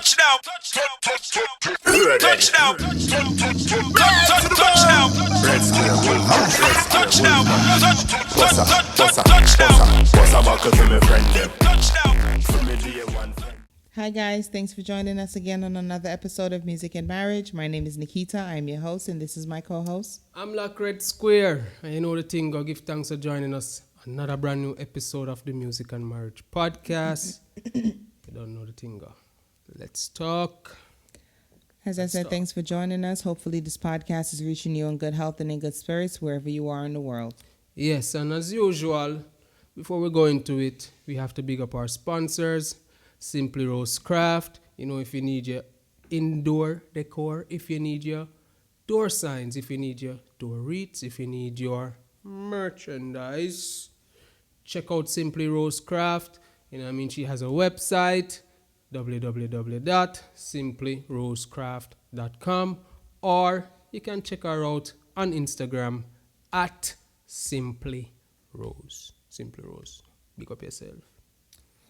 Touchdown. Touchdown. Touchdown. Hi guys, thanks for joining us again on another episode of Music and Marriage. My name is Nikita, I'm your host, and this is my co-host. I'm Black Red Square, and you know the thing, go give thanks for joining us. Another brand new episode of the Music and Marriage podcast. You don't know the thing, go. Let's talk. As I said, thanks for joining us. Hopefully this podcast is reaching you in good health and in good spirits wherever you are in the world. Yes, and as usual, before we go into it, we have to big up our sponsors, Simply Rose Craft. You know, if you need your indoor decor, if you need your door signs, if you need your door wreaths, if you need your merchandise, check out Simply Rose Craft. You know what I mean? She has a website, www.simplyrosecraft.com, or you can check her out on Instagram at Simply Rose. Simply Rose. Big up yourself.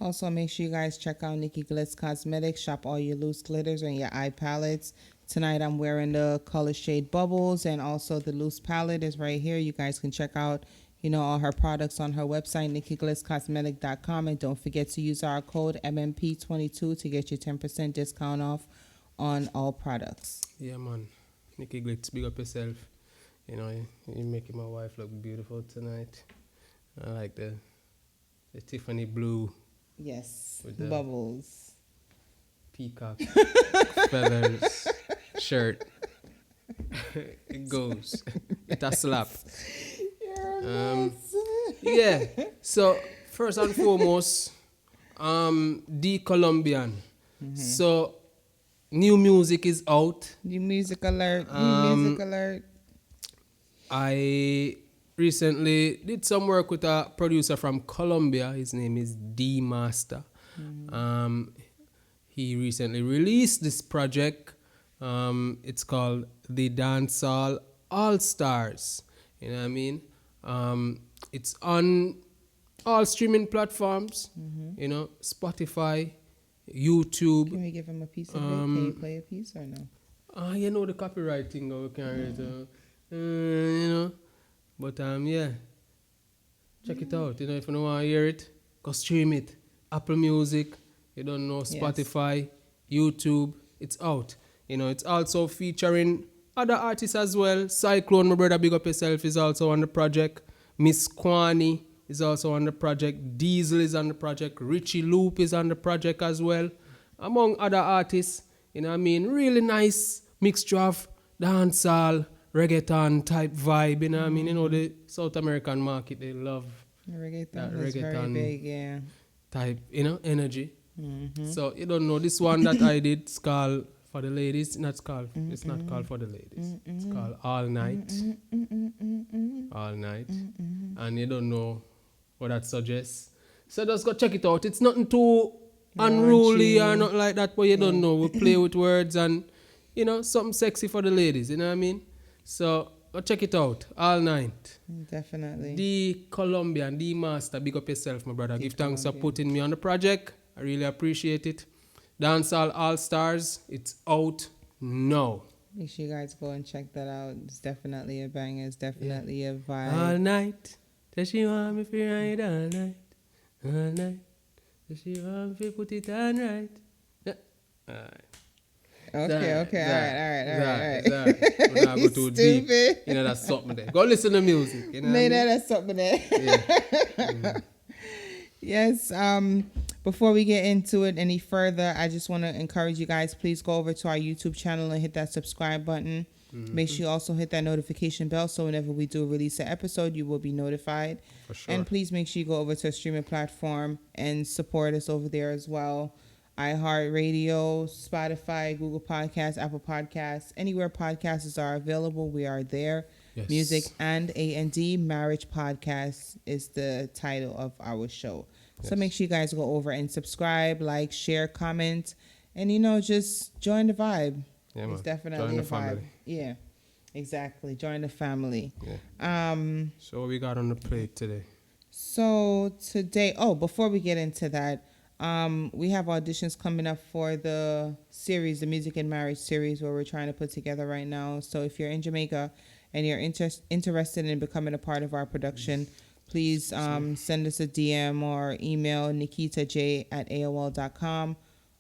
Also, make sure you guys check out Nikki Glitz Cosmetics. Shop all your loose glitters and your eye palettes. Tonight I'm wearing the color shade Bubbles, and also the loose palette is right here. You guys can check out, all her products on her website, NikkiGlitzCosmetic.com. And don't forget to use our code MMP22 to get your 10% discount off on all products. Yeah, man. Nikki Glitz, big up yourself. You know, you're making my wife look beautiful tonight. I like the Tiffany blue. Yes, with the Bubbles. Peacock feathers shirt. It goes. It a slap. Yeah. So first and foremost, the Colombian. Mm-hmm. So new music is out. New music alert. New music alert. I recently did some work with a producer from Colombia. His name is D Master. Mm-hmm. He recently released this project. It's called The Dancehall All Stars. You know what I mean? It's on all streaming platforms. Mm-hmm. Spotify, YouTube. Can we give him a piece of it? Can you play a piece or no? The copyright thing. We can't read. But yeah, check it out. If you don't want to hear it, go stream it. Apple Music, you don't know, Spotify, YouTube, it's out. It's also featuring other artists as well. Cyclone, my brother, big up yourself, is also on the project. Miss Kwani is also on the project. Diesel is on the project. Richie Loop is on the project as well, among other artists. Really nice mixture of dancehall, reggaeton type vibe, the South American market, they love reggaeton is very big, yeah. Type, energy. Mm-hmm. So, you don't know, this one that I did, it's called For the Ladies. It's not called For the Ladies. It's called All Night. All Night. And you don't know what that suggests. So just go check it out. It's nothing too unruly or nothing like that, but you don't know. We play with words and, something sexy for the ladies, you know what I mean? So, go check it out. All Night. Definitely. The Colombian, the master. Big up yourself, my brother. Give thanks for putting me on the project. I really appreciate it. Dancehall All Stars. It's out now. Make sure you guys go and check that out. It's definitely a banger. It's definitely a vibe. All night. Does she want me to ride all night? All night. Does she want me to put it on right? Yeah. All right. Okay, all right. We're not go too deep. That's something there. Go listen to music. That's something there. Yeah. Yes. Before we get into it any further, I just want to encourage you guys, please go over to our YouTube channel and hit that subscribe button. Mm-hmm. Make sure you also hit that notification bell so whenever we do release an episode, you will be notified. For sure. And please make sure you go over to a streaming platform and support us over there as well. iHeartRadio, Spotify, Google Podcasts, Apple Podcasts, anywhere podcasts are available, we are there. Yes. Music and A&D Marriage Podcast is the title of our show. Yes. So make sure you guys go over and subscribe, like, share, comment, and just join the vibe. Yeah, it's definitely join the a vibe. Family. Yeah, exactly. Join the family. Yeah. So what we got on the plate today? So today, before we get into that, We have auditions coming up for the series, the Music and Marriage series, where we're trying to put together right now. So if you're in Jamaica and you're interested in becoming a part of our production, please send us a DM or email nikitaj@aol.com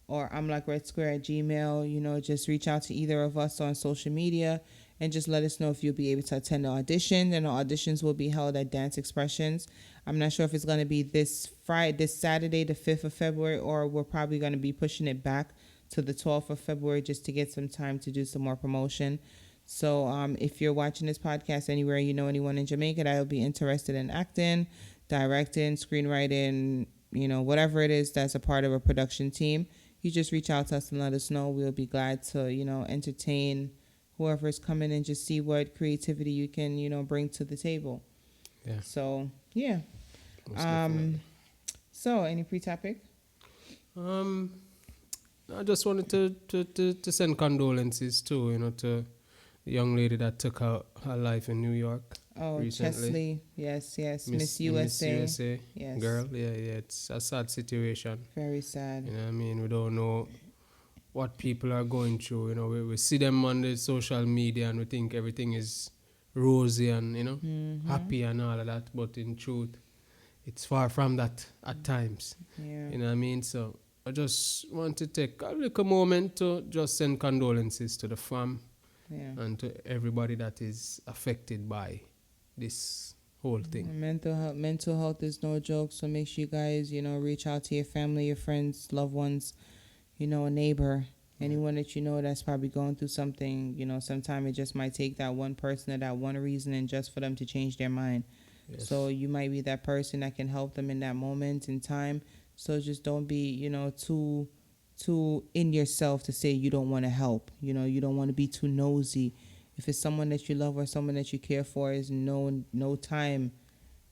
or I'm like Red Square at Gmail. Just reach out to either of us on social media and just let us know if you'll be able to attend the audition. And the auditions will be held at Dance Expressions. I'm not sure if it's going to be this Saturday, the 5th of February, or we're probably going to be pushing it back to the 12th of February just to get some time to do some more promotion. So if you're watching this podcast anywhere, you know anyone in Jamaica that will be interested in acting, directing, screenwriting, whatever it is that's a part of a production team, you just reach out to us and let us know. We'll be glad to, entertain whoever's coming and just see what creativity you can, bring to the table. Yeah. So, yeah. So, any pre-topic? I just wanted to send condolences too, to the young lady that took her life in New York. Oh, recently. Chesley. Yes. Miss USA. Miss USA. Yes. Girl. Yeah. It's a sad situation. Very sad. You know what I mean? We don't know what people are going through. We see them on the social media and we think everything is rosy and, happy and all of that. But in truth, it's far from that at times. Yeah. You know what I mean? So I just want to take a little moment to just send condolences to the fam and to everybody that is affected by this whole thing. Mental health is no joke. So make sure you guys, reach out to your family, your friends, loved ones, a neighbor, anyone that you know that's probably going through something. Sometimes it just might take that one person or that one reason and just for them to change their mind. Yes. So you might be that person that can help them in that moment in time. So just don't be, too in yourself to say you don't want to help. You don't want to be too nosy. If it's someone that you love or someone that you care for, is no time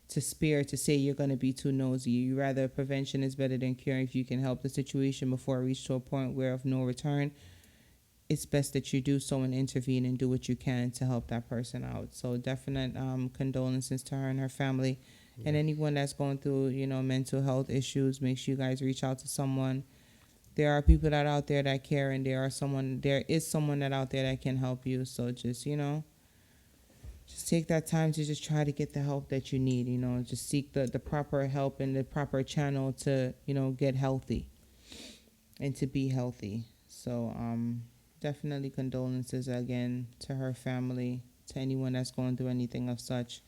to spare to say you're going to be too nosy. You rather prevention is better than cure. If you can help the situation before it reaches to a point where of no return, it's best that you do so and intervene and do what you can to help that person out. So definite condolences to her and her family. Yeah. And anyone that's going through, mental health issues, make sure you guys reach out to someone. There are people that out there that care, and there is someone that out there that can help you. So just, just take that time to just try to get the help that you need, just seek the proper help and the proper channel to, get healthy and to be healthy. So definitely condolences again to her family, to anyone that's going through anything of such.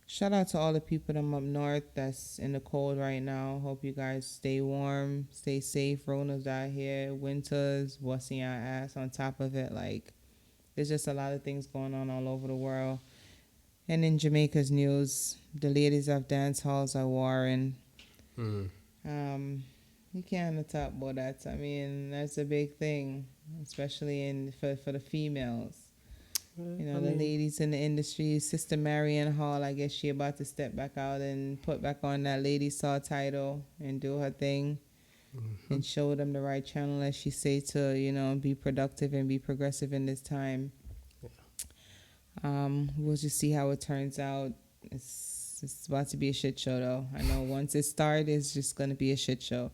Shout out to all the people up north that's in the cold right now. Hope you guys stay warm, stay safe. Rona's out here, winters, busting our ass on top of it. Like, there's just a lot of things going on all over the world. And in Jamaica's news, the ladies of dance halls are warring. You can't talk about that. I mean, that's a big thing, especially for the females. The ladies in the industry. Sister Marianne Hall, I guess she about to step back out and put back on that Lady Saw title and do her thing and show them the right channel, as she say, to, be productive and be progressive in this time. We'll just see how it turns out. It's about to be a shit show, though. I know once it starts, it's just going to be a shit show.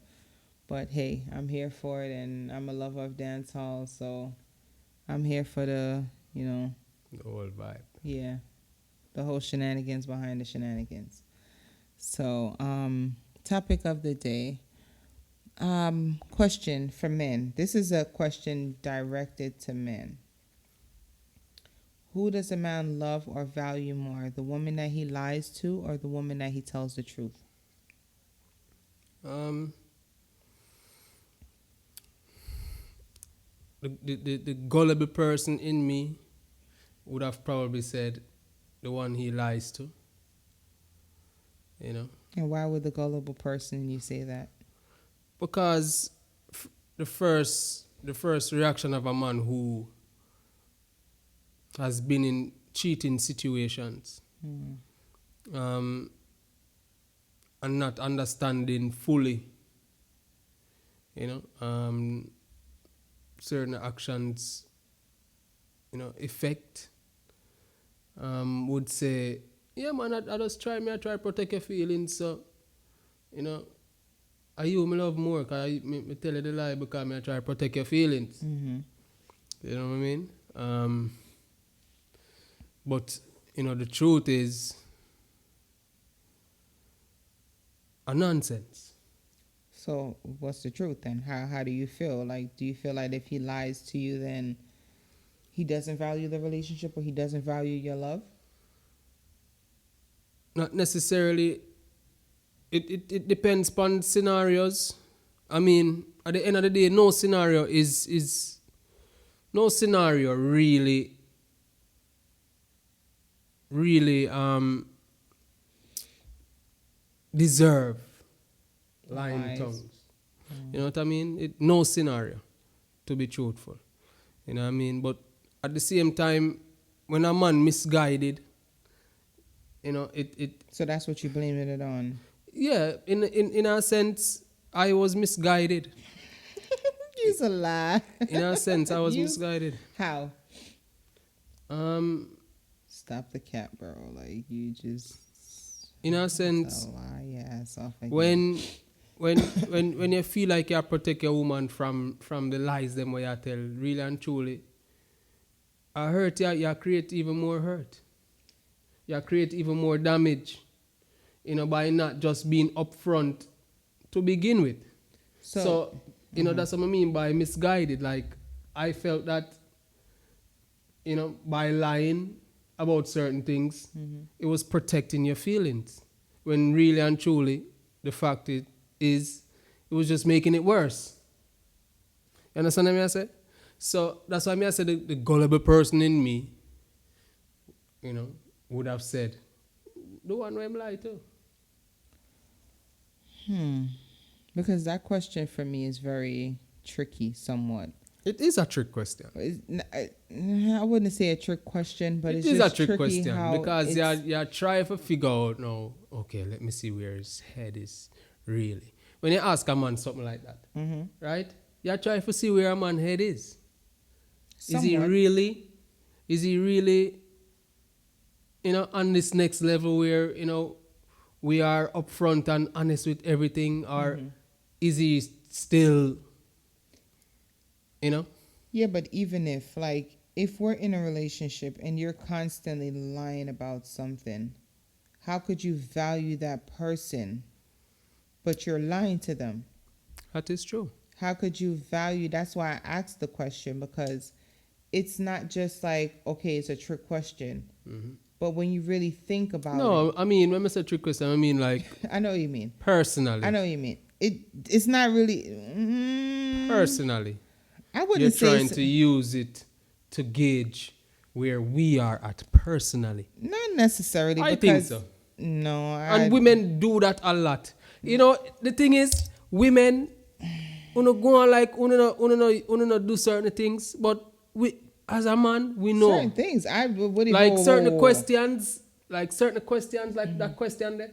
But, hey, I'm here for it, and I'm a lover of dance hall, so I'm here for the whole vibe. Yeah. The whole shenanigans behind the shenanigans. So, topic of the day. Question for men. This is a question directed to men. Who does a man love or value more? The woman that he lies to or the woman that he tells the truth? The gullible person in me would have probably said the one he lies to. And why would the gullible person in you say that? Because the first reaction of a man who has been in cheating situations and not understanding fully, certain actions, effect, would say, yeah, man, I just try to protect your feelings. So, I you me love more because me tell you the lie because I try to protect your feelings. Mm-hmm. You know what I mean? But, you know, the truth is a nonsense. So what's the truth then? How do you feel? Like, do you feel like if he lies to you, then he doesn't value the relationship or he doesn't value your love? Not necessarily. It depends upon scenarios. I mean, at the end of the day, no scenario really deserve lying Lies. tongues. You know what I mean? No scenario, to be truthful. You know what I mean? But at the same time, when a man misguided, you know, it So that's what you blaming it on. yeah, in a sense, I was misguided. You's a lie. In a sense, I was You- misguided. How? Um, Stop the cat, bro. Like, you just in a sense, lie your ass off again. when you feel like you protect your woman from the lies them where you tell, really and truly, I hurt you create even more hurt. You create even more damage, you know, by not just being upfront to begin with. So you know, that's what I mean by misguided. Like, I felt that, you know, by lying about certain things, it was protecting your feelings. When really and truly, the fact is, it was just making it worse. You understand what I say? So that's why I said the gullible person in me, you know, would have said, the one where I'm lie to. Because that question for me is very tricky, somewhat. It is a trick question. I wouldn't say a trick question, but It it's is just a trick tricky question how because it's- you're trying to figure out now, okay, let me see where his head is really. When you ask a man something like that, right? You're trying to see where a man's head is. Is he somewhat. really, you know, on this next level where, you know, we are upfront and honest with everything, or is he still, you know? Yeah, but even if, like, if we're in a relationship and you're constantly lying about something, how could you value that person, but you're lying to them? That is true. How could you value? That's why I asked the question, because it's not just like, okay, it's a trick question. But when you really think about No, I mean, when I say trick question, I mean like it, I know what you mean. personally. I know what you mean. It's not really. Personally. I wouldn't You're say trying to use it to gauge where we are at personally. not necessarily. I think because, so. No, And women do that a lot. You know, the thing is, women, uno go on like, uno do certain things, but we, as a man, we know. certain things. I would Like certain questions, like that question there.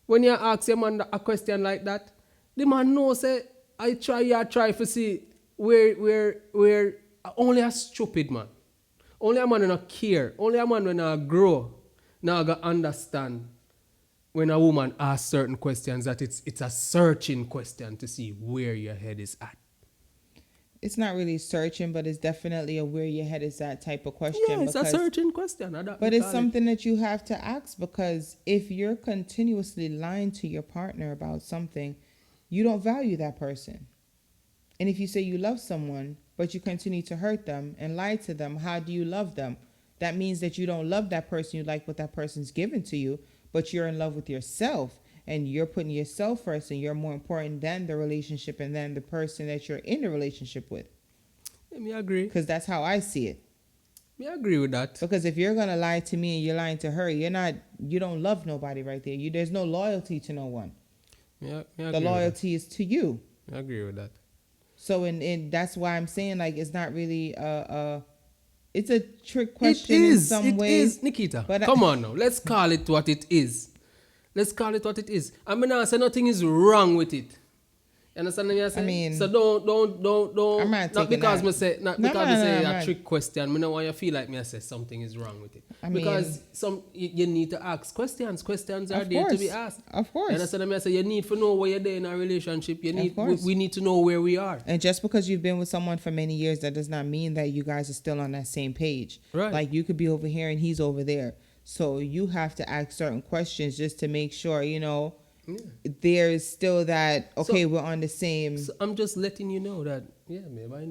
When you ask your man a question like that, the man knows, say, I try to see where only a stupid man, only a man who not care, only a man who not grow, now go understand when a woman asks certain questions that it's a searching question to see where your head is at. It's not really searching, but it's definitely a where your head is at type of question. Yeah, it's a searching question. But it's something that you have to ask, because if you're continuously lying to your partner about something, you don't value that person. And if you say you love someone, but you continue to hurt them and lie to them, how do you love them? That means that you don't love that person. You like what that person's given to you, but you're in love with yourself, and you're putting yourself first, and you're more important than the relationship and than the person that you're in the relationship with. Yeah, me agree. Because that's how I see it. Me agree with that. Because if you're gonna lie to me and you're lying to her, you don't love nobody right there. There's no loyalty to no one. Yeah, The loyalty is to you. I agree with that. So and that's why I'm saying, like, it's not really it's a trick question It in is. some It ways. is, Nikita. but Come on now. Let's call it what it is. Let's call it what it is. I mean, I say nothing is wrong with it. You understand what I say? I mean, so don't. I'm not taking because that. me say No, because me say I'm a not. trick question. Me no want you feel like me I say something is wrong with it. I because mean, you need to ask questions. Questions are Of there to be course. asked. Of course. You understand what I say? You need to know where you're there in a relationship. course. We need to know where we are. And just because you've been with someone for many years, that does not mean that you guys are still on that same page. Right. Like you could be over here and he's over there. So you have to ask certain questions just to make sure, there's still that, okay, we're on the same. So I'm just letting you know that, yeah, babe, I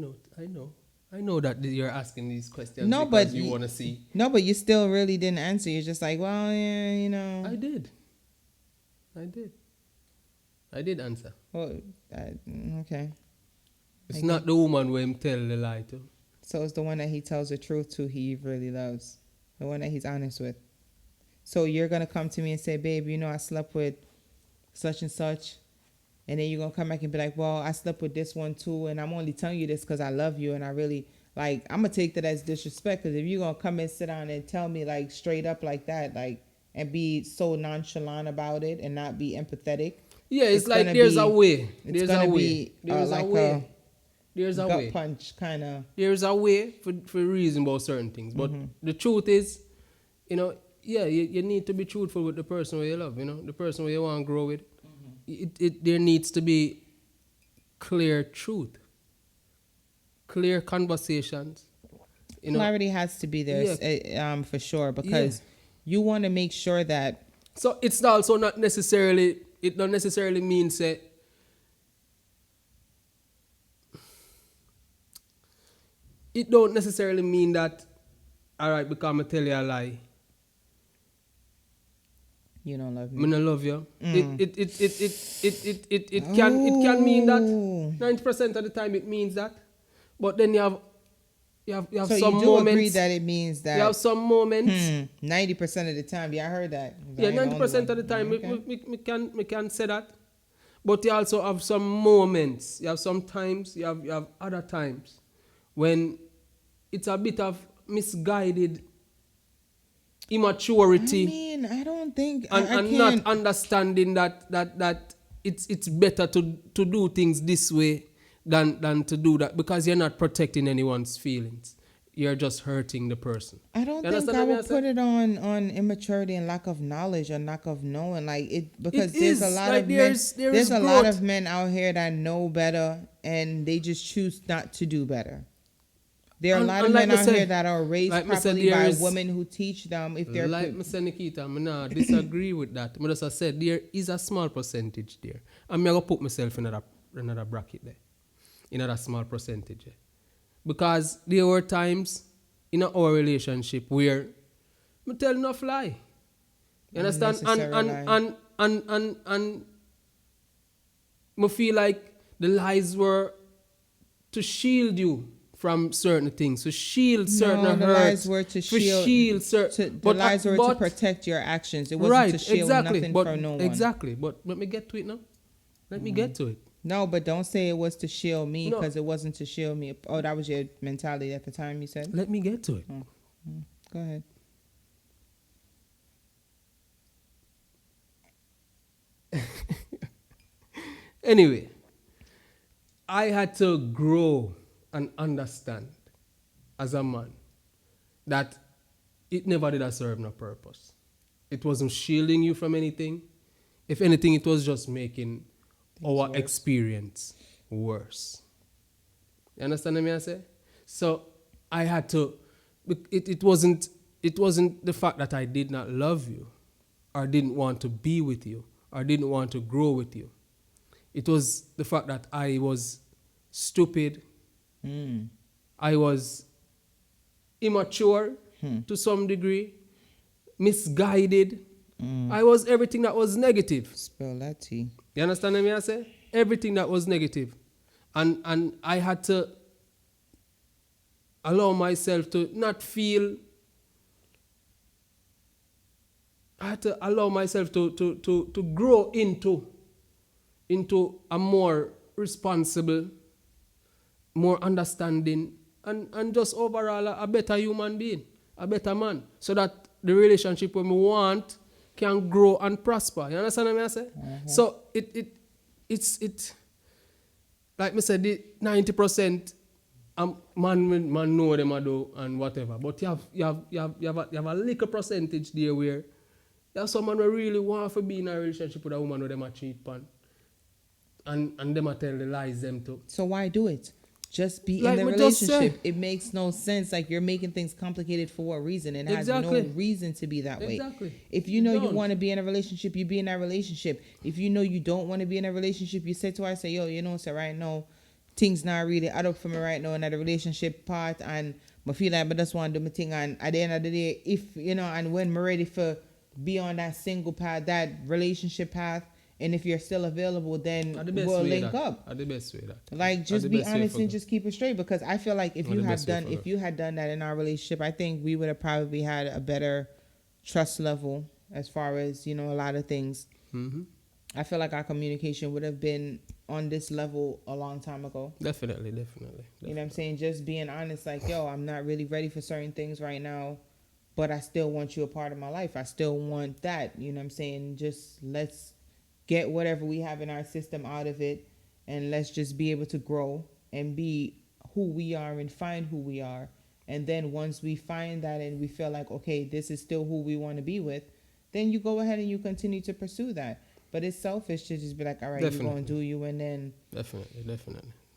know that you're asking these questions No, because but you want to see. No, but you still really didn't answer. You're just like, well, yeah, I did answer. Well, okay. It's not the woman who him tell the lie to. So it's the one that he tells the truth to, he really loves. The one that he's honest with. So you're going to come to me and say, babe, I slept with such and such. And then you're going to come back and be like, well, I slept with this one too. And I'm only telling you this because I love you. And I really, I'm going to take that as disrespect. Because if you're going to come and sit down and tell me straight up like that, and be so nonchalant about it and not be empathetic. Yeah, it's like there's a way. There's a way. There's a way. There's a gut way. punch kind of. There's a way for reason about certain things. But the truth is, you need to be truthful with the person where you love, the person where you want to grow with. There needs to be clear truth, clear conversations. Clarity has to be there, for sure, because you want to make sure that. So it's also not necessarily. It don't necessarily mean say. It don't necessarily mean that. All right, because I tell you a lie. You don't love me. I don't love you. It can mean that. 90% of the time it means that. But then you have so some you do moments. agree that it means that. You have some moments. 90% of the time. Yeah, I heard that. Yeah, 90% of the time we can say that. But you also have some moments. You have some times. You have other times when it's a bit of misguided immaturity. I don't think and not understanding that it's better to do things this way than to do that, because you're not protecting anyone's feelings. You're just hurting the person. I don't think I would put it on immaturity and lack of knowledge or lack of knowing, because there's a lot of men. There's a lot of men out here that know better and they just choose not to do better. There are a lot of men out here that are raised properly by women who teach them if they're. Like I said, Nikita, I disagree with that. I just said there is a small percentage there. I'm going to put myself in another bracket there. In another small percentage. Because there were times in our relationship where I tell enough lie. You understand? And I feel like the lies were to shield you from certain things, to shield certain hurts. The lies were to shield certain. The lies were to protect your actions. It wasn't to shield nothing from no one. Exactly. But let me get to it now. Let me get to it. No, but don't say it was to shield me, because it wasn't to shield me. Oh, that was your mentality at the time, you said? Let me get to it. Go ahead. Anyway, I had to grow and understand as a man that it never did serve no purpose. It wasn't shielding you from anything. If anything, it was just making our experience worse. You understand what I say? So I had to. It wasn't the fact that I did not love you, or didn't want to be with you, or didn't want to grow with you. It was the fact that I was stupid. I was immature to some degree, misguided. I was everything that was negative. Spell that T. You understand what I say? Everything that was negative. And I had to allow myself to not feel. I had to allow myself to grow into a more responsible, more understanding, and just overall a better human being, a better man, so that the relationship we want can grow and prosper. You understand what I say? So like me said, the 90% man know them a do and whatever. But you have a little percentage there where you have someone who really want to be in a relationship with a woman who them a cheat pan. And them a tell the lies them too. So why do it? Just be Like in the me just say. relationship. It makes no sense. Like you're making things complicated for what reason? It has Exactly. no reason to be that way. Exactly. If you know you want to be in a relationship, you be in that relationship. If you know you don't want to be in a relationship, you say to her, say, yo, you know, so right now, things not really add up for me right now in the relationship part, and I feel like I just want to do my thing. And at the end of the day, if you know, and when I'm ready for be on that single path, that relationship path, and if you're still available, then we'll link up. At the best way that. Like just be honest and just keep it straight, because I feel like if you had done that in our relationship, I think we would have probably had a better trust level as far as, you know, a lot of things. Mm-hmm. I feel like our communication would have been on this level a long time ago. Definitely. You know what I'm saying? Just being honest, like, yo, I'm not really ready for certain things right now, but I still want you a part of my life. I still want that. You know what I'm saying? Just let's get whatever we have in our system out of it, and let's just be able to grow and be who we are and find who we are. And then once we find that and we feel like, okay, this is still who we want to be with, then you go ahead and you continue to pursue that. But it's selfish to just be like, all right, you're going to do you, and then... Definitely.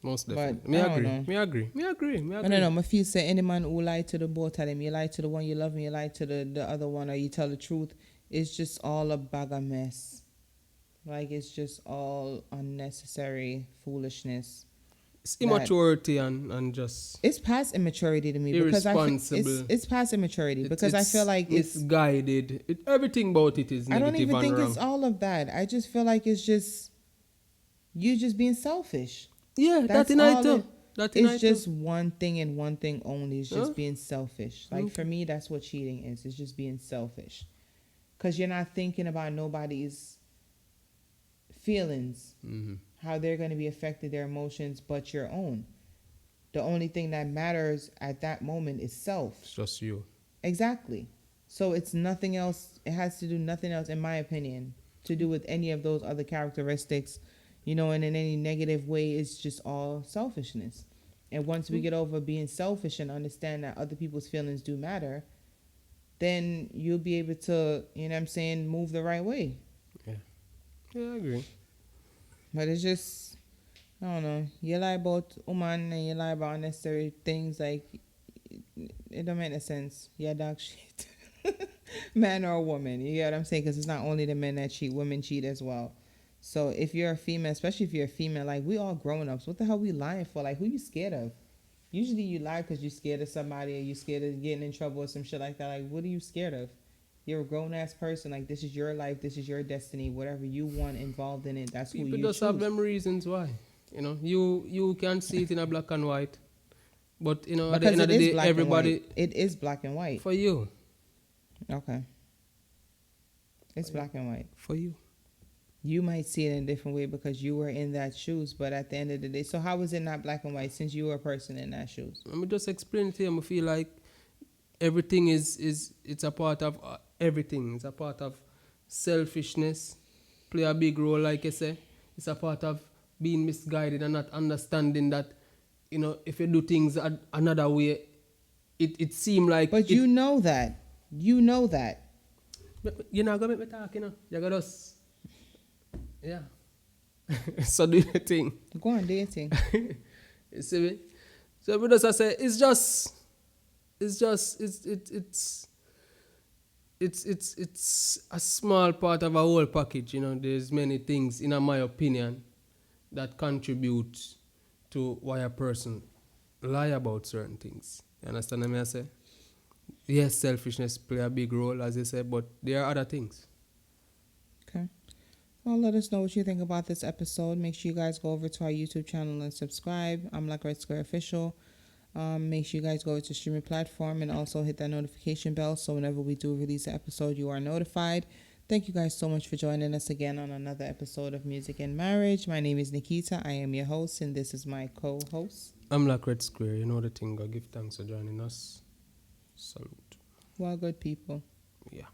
Most definitely. But Me agree. I don't know. My feel say any man who lie to the both of them, you lie to the one you love and you lie to the other one, or you tell the truth, it's just all a bag of mess. Like, it's just all unnecessary foolishness. It's immaturity and just... It's past immaturity to me. Irresponsible. Because it's past immaturity. Because I feel like it's... misguided. Everything about it is negative. I don't even think wrong. it's all of that. I just feel like it's just... You just being selfish. Yeah, That's that all too. It's just one thing and one thing only. It's just being selfish. Like, for me, that's what cheating is. It's just being selfish. Because you're not thinking about nobody's feelings, how they're going to be affected, their emotions, but your own. The only thing that matters at that moment is self. It's just you. Exactly. So it's nothing else. It has to do nothing else, in my opinion, to do with any of those other characteristics, you know, and in any negative way. It's just all selfishness. And once we get over being selfish and understand that other people's feelings do matter, then you'll be able to, you know what I'm saying, move the right way. Yeah, I agree. But it's just, I don't know. You lie about woman and you lie about unnecessary things. Like, it don't make no sense. Yeah, dog shit. Man or woman. You get what I'm saying? Because it's not only the men that cheat. Women cheat as well. So if you're a female, especially if you're a female, like, we all grown ups. What the hell we lying for? Like, who you scared of? Usually you lie because you're scared of somebody, or you're scared of getting in trouble or some shit like that. Like, what are you scared of? You're a grown-ass person. Like, this is your life. This is your destiny. Whatever you want involved in it, that's who you choose. People just have them reasons why. You know, you can see it in a black and white. But, you know, at the end of the day, everybody... It is black and white. For you. Okay. It's black and white. For you. You might see it in a different way because you were in that shoes, but at the end of the day... So how is it not black and white since you were a person in that shoes? Let me just explain it to you. I feel like everything it's a part of everything. It's a part of selfishness, play a big role, like I say. It's a part of being misguided and not understanding that, you know, if you do things another way, it seems like... But you know that. You know that. You're not going to make me talk, you know. You're going to just... Yeah. So do your thing. Go on, do your thing. You see me? So but as I say, it's a small part of a whole package, you know. There's many things, in my opinion, that contribute to why a person lie about certain things. You understand what I say? Yes, selfishness play a big role, as I said, but there are other things. Okay. Well, let us know what you think about this episode. Make sure you guys go over to our YouTube channel and subscribe. I'm Black Red Square Official. Make sure you guys go over to streaming platform and also hit that notification bell so whenever we do release an episode, you are notified. Thank you guys so much for joining us again on another episode of Music and Marriage. My name is Nikita. I am your host, and this is my co-host. I'm Black Red Square. You know the thing. I give thanks for joining us. Salute. Well, good people. Yeah.